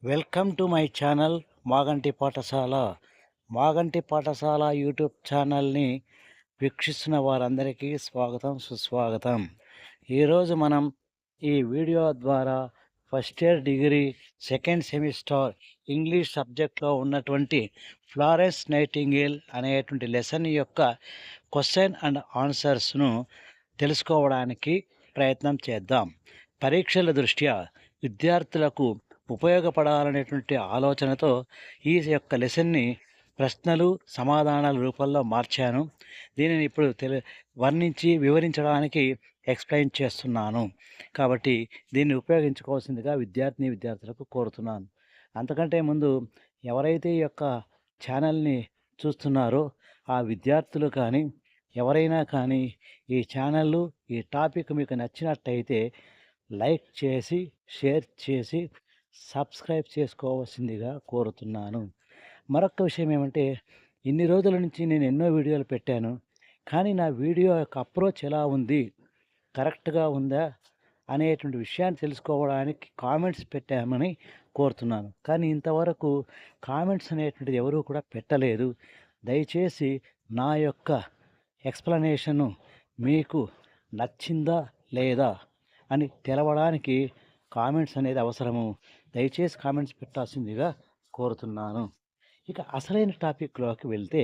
Welcome to my channel Maganti పాఠశాల. మాగంటి పాఠశాల YouTube ఛానల్ని వీక్షిస్తున్న వారందరికీ స్వాగతం, సుస్వాగతం. ఈరోజు మనం ఈ వీడియో ద్వారా first year degree second semester English సబ్జెక్ట్లో ఉన్నటువంటి ఫ్లారెన్స్ నైటింగేల్ అనేటువంటి లెసన్ యొక్క క్వశ్చన్ అండ్ ఆన్సర్స్ను తెలుసుకోవడానికి ప్రయత్నం చేద్దాం. పరీక్షల దృష్ట్యా విద్యార్థులకు ఉపయోగపడాలనేటువంటి ఆలోచనతో ఈ యొక్క లెసన్ని ప్రశ్నలు సమాధానాల రూపంలో మార్చాను. దీనిని ఇప్పుడు వర్ణించి వివరించడానికి ఎక్స్ప్లెయిన్ చేస్తున్నాను. కాబట్టి దీన్ని ఉపయోగించుకోవాల్సిందిగా విద్యార్థులకు కోరుతున్నాను. అంతకంటే ముందు ఎవరైతే ఈ యొక్క ఛానల్ని చూస్తున్నారో ఆ విద్యార్థులు కానీ ఎవరైనా కానీ ఈ ఛానళ్ళు ఈ టాపిక్ మీకు నచ్చినట్టయితే లైక్ చేసి షేర్ చేసి సబ్స్క్రైబ్ చేసుకోవాల్సిందిగా కోరుతున్నాను. మరొక విషయం ఏమంటే, ఇన్ని రోజుల నుంచి నేను ఎన్నో వీడియోలు పెట్టాను, కానీ నా వీడియో యొక్క అప్రోచ్ ఎలా ఉంది, కరెక్ట్గా ఉందా అనేటువంటి విషయాన్ని తెలుసుకోవడానికి కామెంట్స్ పెట్టామని కోరుతున్నాను. కానీ ఇంతవరకు కామెంట్స్ అనేటువంటిది ఎవరూ కూడా పెట్టలేదు. దయచేసి నా యొక్క ఎక్స్ప్లెనేషను మీకు నచ్చిందా లేదా అని తెలవడానికి కామెంట్స్ అనేది అవసరము. దయచేసి కామెంట్స్ పెట్టాల్సిందిగా కోరుతున్నాను. ఇక అసలైన టాపిక్లోకి వెళ్తే,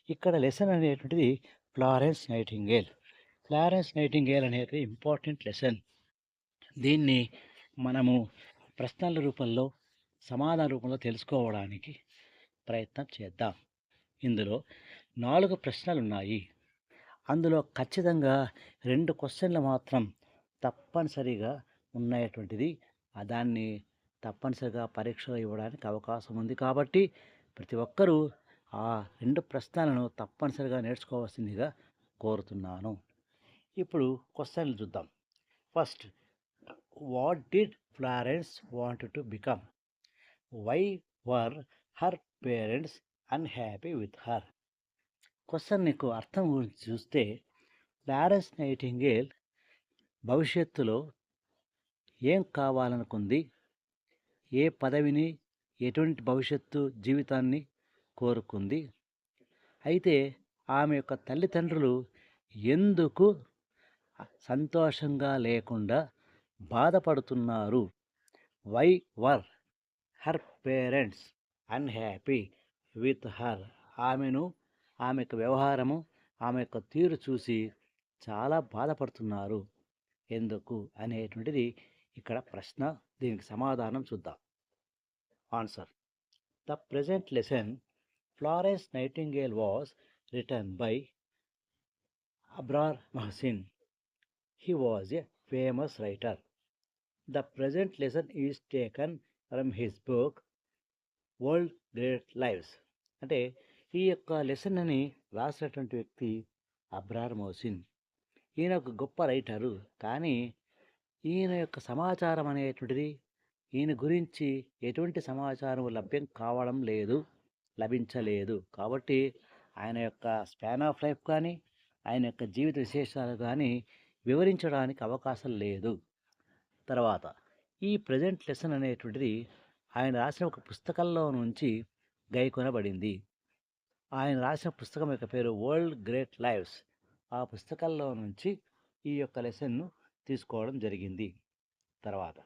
ఇక్కడ లెసన్ అనేటువంటిది ఫ్లారెన్స్ నైటింగేల్. ఫ్లారెన్స్ నైటింగేల్ అనేది ఇంపార్టెంట్ లెసన్. దీన్ని మనము ప్రశ్నల రూపంలో సమాధాన రూపంలో తెలుసుకోవడానికి ప్రయత్నం చేద్దాం. ఇందులో 4 ప్రశ్నలు ఉన్నాయి. అందులో ఖచ్చితంగా 2 క్వశ్చన్లు మాత్రం తప్పనిసరిగా ఉన్నటువంటిది. దాన్ని తప్పనిసరిగా పరీక్షలో ఇవ్వడానికి అవకాశం ఉంది. కాబట్టి ప్రతి ఒక్కరూ ఆ 2 ప్రశ్నలను తప్పనిసరిగా నేర్చుకోవాల్సిందిగా కోరుతున్నాను. ఇప్పుడు క్వశ్చన్లు చూద్దాం. First, what did Florence want to become? Why were her parents unhappy with her? Question నీకు అర్థం గురించి చూస్తే, ఫ్లారెన్స్ నైటింగేల్ భవిష్యత్తులో ఏం కావాలనుకుంది, ఏ పదవిని, ఎటువంటి భవిష్యత్తు జీవితాన్ని కోరుకుంది, అయితే ఆమె యొక్క తల్లిదండ్రులు ఎందుకు సంతోషంగా లేకుండా బాధపడుతున్నారు? Why were her parents unhappy with her? ఆమె యొక్క వ్యవహారము, ఆమె యొక్క తీరు చూసి చాలా బాధపడుతున్నారు ఎందుకు అనేటువంటిది ఇక్కడ ప్రశ్న. దీనికి సమాధానం చూద్దాం. Answer: the present lesson Florence Nightingale was written by Abrar Mohsin. He was a famous writer. The present lesson is taken from his book world great lives. అంటే ఈ యొక్క లెసన్ అని రాసినటువంటి వ్యక్తి అబ్రార్ మహసిన్. ఈయన ఒక గొప్ప రైటరు. కానీ ఈయన యొక్క సమాచారం అనేటువంటిది, ఈయన గురించి ఎటువంటి సమాచారం లభించలేదు. కాబట్టి ఆయన యొక్క స్పాన్ ఆఫ్ లైఫ్ కానీ, ఆయన యొక్క జీవిత విశేషాలు కానీ వివరించడానికి అవకాశం లేదు. తర్వాత, ఈ ప్రజెంట్ లెసన్ అనేటువంటిది ఆయన రాసిన ఒక పుస్తకంలో నుంచి గైకొనబడింది. ఆయన రాసిన పుస్తకం యొక్క పేరు వరల్డ్ గ్రేట్ లైవ్స్. ఆ పుస్తకంలో నుంచి ఈ యొక్క లెసన్ను తీసుకోవడం జరిగింది. తర్వాత,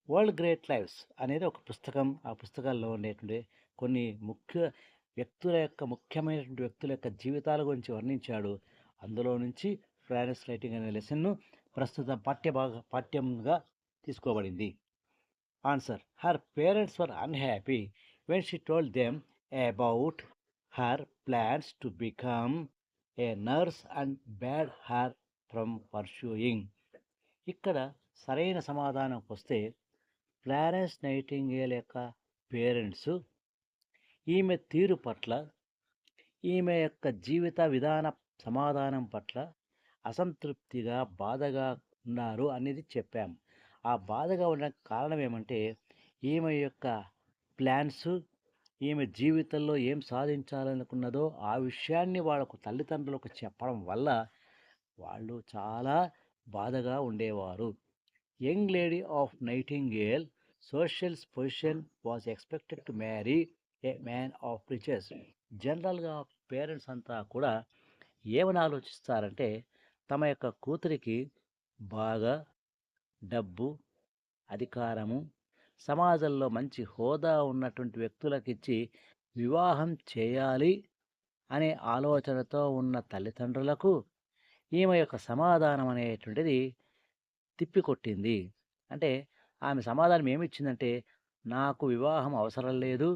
వరల్డ్ గ్రేట్ లైవ్స్ అనేది ఒక పుస్తకం. ఆ పుస్తకాల్లో ఉండేటువంటి కొన్ని ముఖ్యమైనటువంటి వ్యక్తుల యొక్క జీవితాల గురించి వర్ణించాడు. అందులో నుంచి ఫ్లారెన్స్ నైటింగేల్ అనే లెసన్ను ప్రస్తుత పాఠ్యంగా తీసుకోబడింది. Answer: her parents were unhappy when she told them about her plans to become a nurse and bad her from pursuing. ఇక్కడ సరైన సమాధానంకి వస్తే, ఫ్లారెన్స్ నైటింగేల్ యొక్క పేరెంట్స్ ఈమె తీరు పట్ల, ఈమె యొక్క జీవిత విధాన సమాధానం పట్ల అసంతృప్తిగా, బాధగా ఉన్నారు అనేది చెప్పాము. ఆ బాధగా ఉండడానికి కారణం ఏమంటే, ఈమె యొక్క ప్లాన్స్, ఈమె జీవితంలో ఏం సాధించాలనుకున్నదో ఆ విషయాన్ని వాళ్ళకు తల్లిదండ్రులకు చెప్పడం వల్ల వాళ్ళు చాలా బాధగా ఉండేవారు. Young lady of nightingale social position was expected to marry A man of riches. జనరల్గా పేరెంట్స్ అంతా కూడా ఏమని ఆలోచిస్తారంటే తమ యొక్క కూతురికి బాగా డబ్బు, అధికారము, సమాజంలో మంచి హోదా ఉన్నటువంటి వ్యక్తులకిచ్చి వివాహం చేయాలి అనే ఆలోచనతో ఉన్న తల్లిదండ్రులకు ఈమె యొక్క సమాధానం అనేటువంటిది తిప్పికొట్టింది. అంటే ఆమె సమాధానం ఏమిచ్చిందంటే, నాకు వివాహం అవసరం లేదు.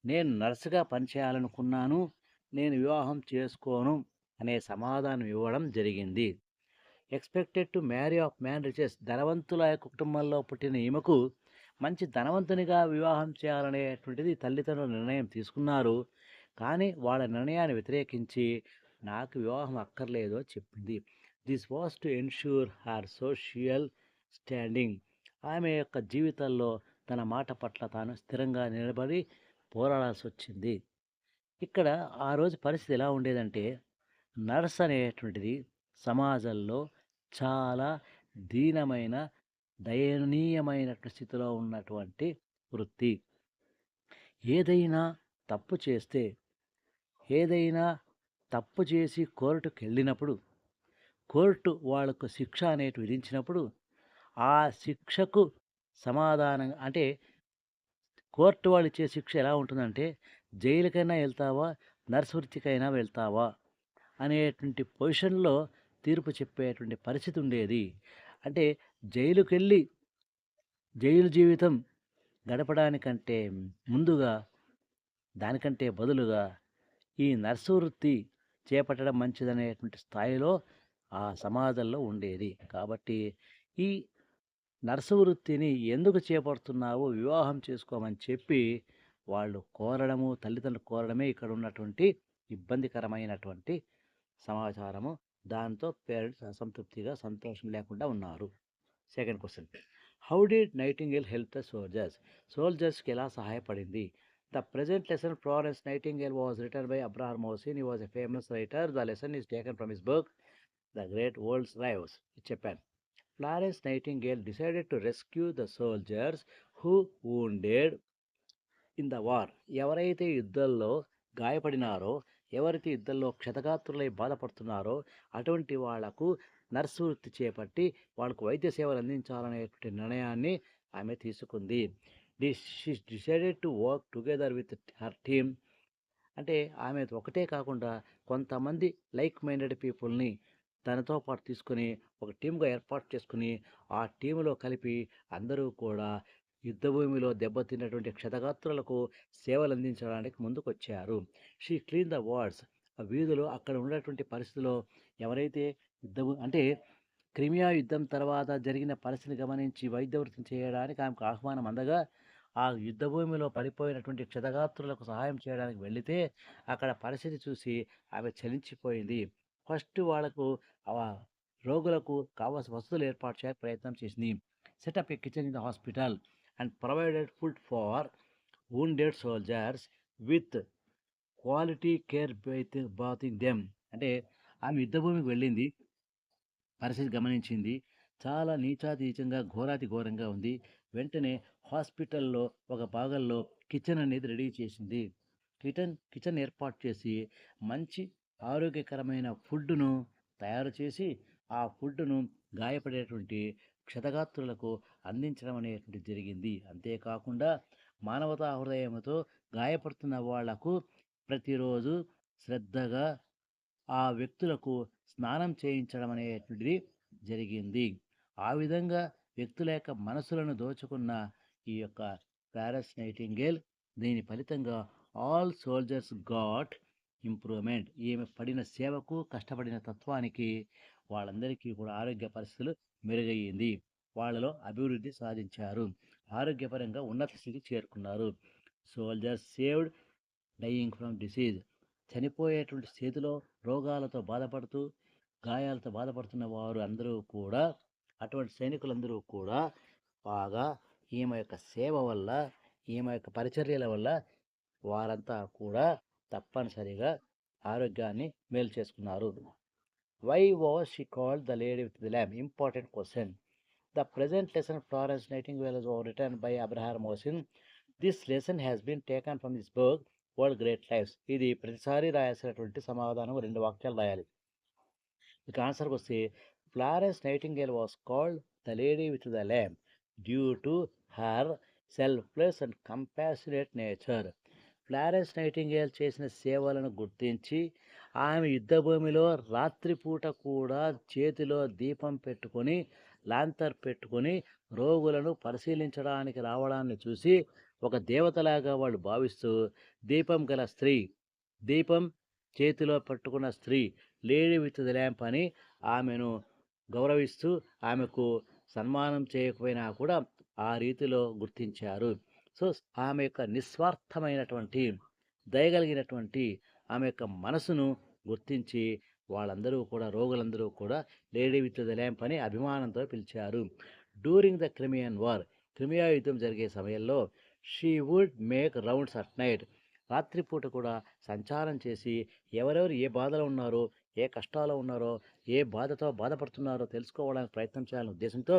నేను నర్సుగా పనిచేయాలనుకున్నాను. నేను వివాహం చేసుకోను అనే సమాధానం ఇవ్వడం జరిగింది. Expected to marry of man riches. ధనవంతుల యొక్క కుటుంబంలో పుట్టిన ఈమెకు మంచి ధనవంతునిగా వివాహం చేయాలనేటువంటిది తల్లిదండ్రులు నిర్ణయం తీసుకున్నారు. కానీ వాళ్ళ నిర్ణయాన్ని వ్యతిరేకించి నాకు వివాహం అక్కర్లేదు అని చెప్పింది. This was to ensure her social standing. ఆమె యొక్క జీవితంలో తన మాట పట్ల తాను స్థిరంగా నిలబడి పోరాడాల్సి వచ్చింది. ఇక్కడ ఆ రోజు పరిస్థితి ఎలా ఉండేదంటే, నర్స్ అనేటువంటిది సమాజంలో చాలా దీనమైన, దయనీయమైనటువంటి స్థితిలో ఉన్నటువంటి వృత్తి. ఏదైనా తప్పు చేస్తే, ఏదైనా తప్పు చేసి కోర్టుకెళ్ళినప్పుడు, కోర్టు వాళ్ళకు శిక్ష అనేటివి విధించినప్పుడు, ఆ శిక్షకు సమాధానం అంటే కోర్టు వాళ్ళు ఇచ్చే శిక్ష ఎలా ఉంటుందంటే, జైలుకైనా వెళ్తావా, నర్స్ వృత్తికైనా వెళ్తావా అనేటువంటి పొజిషన్‌లో తీర్పు చెప్పేటువంటి పరిస్థితి ఉండేది. అంటే జైలుకెళ్ళి, జైలు జీవితం గడపడానికంటే ముందుగా, దానికంటే బదులుగా ఈ నర్సు వృత్తి చేపట్టడం మంచిదనేటువంటి స్థాయిలో ఆ సమాజంలో ఉండేది. కాబట్టి ఈ నర్సు వృత్తిని ఎందుకు చేపడుతున్నావు? వివాహం చేసుకోమని చెప్పి వాళ్ళు కోరడము, తల్లిదండ్రులు కోరడమే ఇక్కడ ఉన్నటువంటి ఇబ్బందికరమైనటువంటి సమాచారము. దాంతో పేరెంట్స్ అసంతృప్తిగా, సంతోషం లేకుండా ఉన్నారు. Second question. How did Nightingale help the soldiers? సోల్జర్స్‌కి ఎలా సహాయపడింది? The present lesson Florence Nightingale was written by Abraham Mosin. He was a famous writer. The lesson is taken from his book the great world's lives. ఇది చెప్పాను. Florence Nightingale decided to rescue the soldiers who wounded in the war. ఎవరైతే యుద్ధంలో గాయపడినారో, ఎవరైతే యుద్ధంలో క్షతగాత్రులై బాధపడుతున్నారో అటువంటి వాళ్లకు nurse వృత్తి చేపట్టి వాళ్ళకు వైద్య సేవలు అందించాలనేటువంటి నిర్ణయాన్ని ఆమె తీసుకుంది. She decided to work together with her team. అంటే ఆమె ఒకటే కాకుండా కొంతమంది లైక్ మైండెడ్ పీపుల్ని తనతో పాటు తీసుకొని ఒక టీమ్‌గా ఏర్పాటు చేసుకొని, ఆ టీమ్‌లో కలిపి అందరూ కూడా యుద్ధభూమిలో దెబ్బతిన్నటువంటి క్షతగాత్రులకు సేవలందించడానికి ముందుకొచ్చారు. She clean the wards. ఆ వీధిలో అక్కడ ఉన్నటువంటి పరిస్థితిలో ఎవరైతే అంటే క్రిమియా యుద్ధం తర్వాత జరిగిన పరిస్థితిని గమనించి వైద్య వృత్తిని చేయడానికి ఆమెకు ఆహ్వానం అందగా, ఆ యుద్ధభూమిలో పడిపోయినటువంటి క్షతగాత్రులకు సహాయం చేయడానికి వెళితే, అక్కడ పరిస్థితి చూసి ఆమె చలించిపోయింది. ఫస్ట్ వాళ్ళకు రోగులకు కావాల్సిన వసతులు ఏర్పాటు చేయడానికి ప్రయత్నం చేసింది. Setup A kitchen in the hospital and provided food far wounded soldiers with quality care bathing them. అంటే ఆమె యుద్ధభూమికి వెళ్ళింది, పరిస్థితి గమనించింది. చాలా నీచాతీచంగా, ఘోరాతి ఘోరంగా ఉంది. వెంటనే హాస్పిటల్‌లో ఒక భాగంలో కిచెన్ అనేది రెడీ చేసింది. కిచెన్ ఏర్పాటు చేసి మంచి ఆరోగ్యకరమైన ఫుడ్‌ను తయారు చేసి, ఆ ఫుడ్‌ను గాయపడేటువంటి క్షతగాత్రులకు అందించడం అనేటువంటిది జరిగింది. అంతేకాకుండా మానవతా హృదయంతో గాయపడుతున్న వాళ్లకు ప్రతిరోజు శ్రద్ధగా ఆ వ్యక్తులకు స్నానం చేయించడం అనేటువంటిది జరిగింది. ఆ విధంగా వ్యక్తుల యొక్క మనసులను దోచుకున్న ఈ యొక్క ఫ్లారెన్స్ నైటింగేల్, దీని ఫలితంగా ఆల్ సోల్జర్స్ గాట్ ఇంప్రూవ్‌మెంట్. ఈమె పడిన సేవకు, కష్టపడిన తత్వానికి వాళ్ళందరికీ కూడా ఆరోగ్య పరిస్థితులు మెరుగయ్యింది. వాళ్ళలో అభివృద్ధి సాధించారు. ఆరోగ్యపరంగా ఉన్నత స్థితికి చేరుకున్నారు. Soldiers saved dying from disease. చనిపోయేటువంటి స్థితిలో రోగాలతో బాధపడుతూ, గాయాలతో బాధపడుతున్న వారు అందరూ కూడా, అటువంటి సైనికులందరూ కూడా బాగా ఈమె యొక్క సేవ వల్ల, ఈమె యొక్క పరిచర్యల వల్ల వారంతా కూడా తప్పనిసరిగా ఆరోగ్యాన్ని మేలు చేసుకున్నారు. Why was she called the lady with the lamp? Important question. The present lesson Florence Nightingale was written by Abraham Mosin. This lesson has been taken from his book world great lifes. ఇది ప్రతిసారి రాయాల్సినటువంటి సమాధానం 2 వాక్యాలు రాయాలి. ఇక ఆన్సర్కి వస్తే Florence nightingale was called the lady with the lamp due to her selfless and compassionate nature. Florence nightingale చేసిన సేవలను గుర్తించి ఆమె యుద్ధభూమిలో రాత్రిపూట కూడా చేతిలో దీపం పెట్టుకొని లాంతర్ పెట్టుకొని రోగులను పరిశీలించడానికి రావడాన్ని చూసి ఒక దేవతలాగా వాళ్ళు భావిస్తూ దీపం గల స్త్రీ, దీపం చేతిలో పట్టుకున్న స్త్రీ, లేడీ విత్ ద ల్యాంప్ అని ఆమెను గౌరవిస్తూ ఆమెకు సన్మానం చేయకపోయినా కూడా ఆ రీతిలో గుర్తించారు. సో ఆమె యొక్క నిస్వార్థమైనటువంటి దయగలిగినటువంటి ఆమె యొక్క మనసును గుర్తించి వాళ్ళందరూ కూడా రోగులందరూ కూడా లేడీ విత్ ద ల్యాంప్ అని అభిమానంతో పిలిచారు. During the Crimean war, Crimea యుద్ధం జరిగే సమయంలో she would make rounds at night, రాత్రిపూట కూడా సంచారం చేసి ఎవరెవరు ఏ బాధలో ఉన్నారో, ఏ కష్టాల్లో ఉన్నారో, ఏ బాధతో బాధపడుతున్నారో తెలుసుకోవడానికి ప్రయత్నం చేయాలనే ఉద్దేశంతో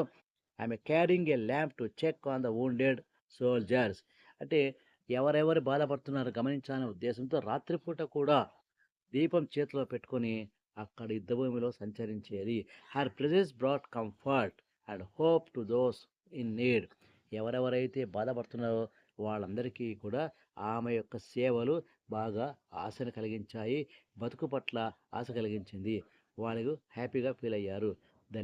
ఆమె carrying a lamp to check on the wounded soldiers, అంటే ఎవరెవరు బాధపడుతున్నారో గమనించాలనే ఉద్దేశంతో రాత్రిపూట కూడా దీపం చేతిలో పెట్టుకొని అక్కడ యుద్ధభూమిలో సంచరించేది. Her presence brought comfort and hope to those in need. ఎవరెవరైతే బాధపడుతున్నారో వాళ్ళందరికీ కూడా ఆమె యొక్క సేవలు బాగా ఆశను కలిగించాయి, బతుకు పట్ల ఆశ కలిగించింది, వాళ్ళు హ్యాపీగా ఫీల్ అయ్యారు. The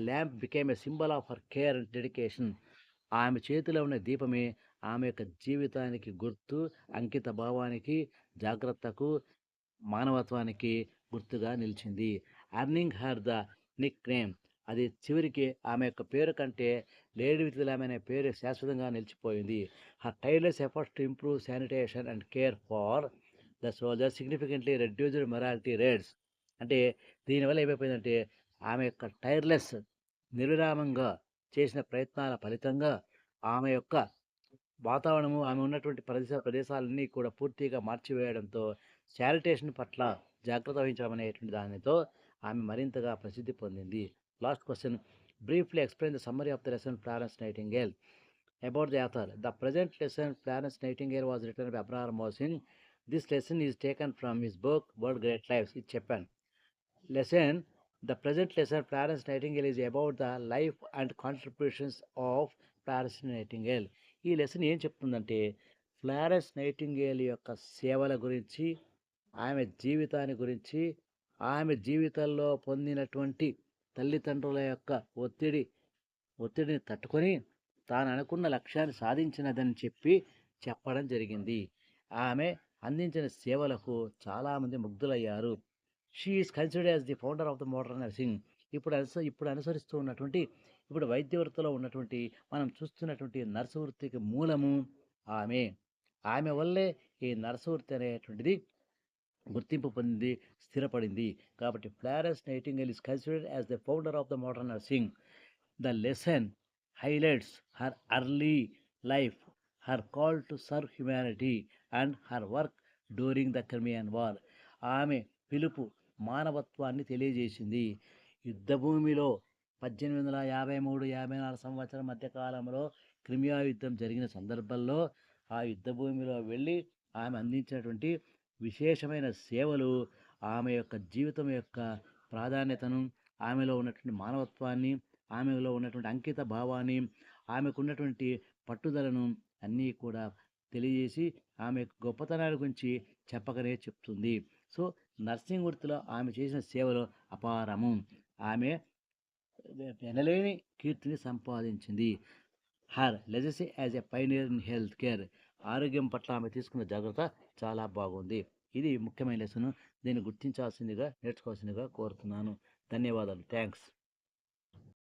lamp became a symbol of her care and dedication. ఆమె చేతిలో ఉన్న దీపమే ఆమె యొక్క జీవితానికి గుర్తు, అంకిత భావానికి, జాగ్రత్తకు, మానవత్వానికి గుర్తుగా నిలిచింది. Earning her the Nick name, అది చివరికి ఆమె యొక్క పేరు కంటే లేడీ విత్ ద ల్యాంప్ అనే పేరు శాశ్వతంగా నిలిచిపోయింది. Her tyreless efforts to improve sanitation and care for the soldiers significantly reduced morality rates. అంటే దీనివల్ల ఏమైపోయిందంటే ఆమె యొక్క టైర్లెస్, నిర్విరామంగా చేసిన ప్రయత్నాల ఫలితంగా ఆమె యొక్క వాతావరణము, ఆమె ఉన్నటువంటి ప్రదేశాలన్నీ కూడా పూర్తిగా మార్చివేయడంతో శానిటేషన్ పట్ల జాగ్రత్త వహించడం అనేటువంటి దానితో ఆమె మరింతగా ప్రసిద్ధి పొందింది. Last question, briefly explain the summary of the lesson Florence Nightingale. About the author, the present lesson Florence Nightingale was written by Abraham Mosin. This lesson is taken from his book world great lifes. ఇది చెప్పాను. Lesson, the present lesson Florence Nightingale is about the life and contributions of Florence Nightingale. ఈ lesson ఏం చెప్తుందంటే Florence nightingale యొక్క సేవల గురించి, ఆమె జీవితాన్ని గురించి, ఆమె జీవితంలో పొందినటువంటి తల్లిదండ్రుల యొక్క ఒత్తిడిని తట్టుకొని తాను అనుకున్న లక్ష్యాన్ని సాధించినదని చెప్పడం జరిగింది. ఆమె అందించిన సేవలకు చాలామంది ముగ్ధులయ్యారు. She is considered as the founder of the modern nursing. ఇప్పుడు అనుసరిస్తూ ఉన్నటువంటి, ఇప్పుడు వైద్య వృత్తిలో ఉన్నటువంటి, మనం చూస్తున్నటువంటి నర్సు వృత్తికి మూలము ఆమె వల్లే ఈ నర్సు వృత్తి అనేటువంటిది గుర్తింపు పొంది స్థిరపడింది. కాబట్టి Florence nightingale is considered as the founder of the modern nursing. The lesson highlights her early life, her call to serve humanity and her work during the Crimean war. ఆమె పిలుపు మానవత్వాన్ని తెలియజేసింది. యుద్ధభూమిలో 1853-54 సంవత్సరం మధ్యకాలంలో క్రిమియా యుద్ధం జరిగిన సందర్భంలో ఆ యుద్ధభూమిలో వెళ్ళి ఆమె అందించినటువంటి విశేషమైన సేవలు ఆమె యొక్క జీవితం యొక్క ప్రాధాన్యతను, ఆమెలో ఉన్నటువంటి మానవత్వాన్ని, ఆమెలో ఉన్నటువంటి అంకిత భావాన్ని, ఆమెకు ఉన్నటువంటి పట్టుదలను అన్నీ కూడా తెలియజేసి ఆమె గొప్పతనాల గురించి చెప్పకనే చెప్తుంది. సో నర్సింగ్ వృత్తిలో ఆమె చేసిన సేవలు అపారము. ఆమె ఎనలేని కీర్తిని సంపాదించింది. Her legacy as a pioneer in health care, ఆరోగ్యం పట్ల ఆమె తీసుకున్న జాగ్రత్త చాలా బాగుంది. ఇది ముఖ్యమైన లెసను. దీన్ని గుర్తించాల్సిందిగా, నేర్చుకోవాల్సిందిగా కోరుతున్నాను. ధన్యవాదాలు. థ్యాంక్స్.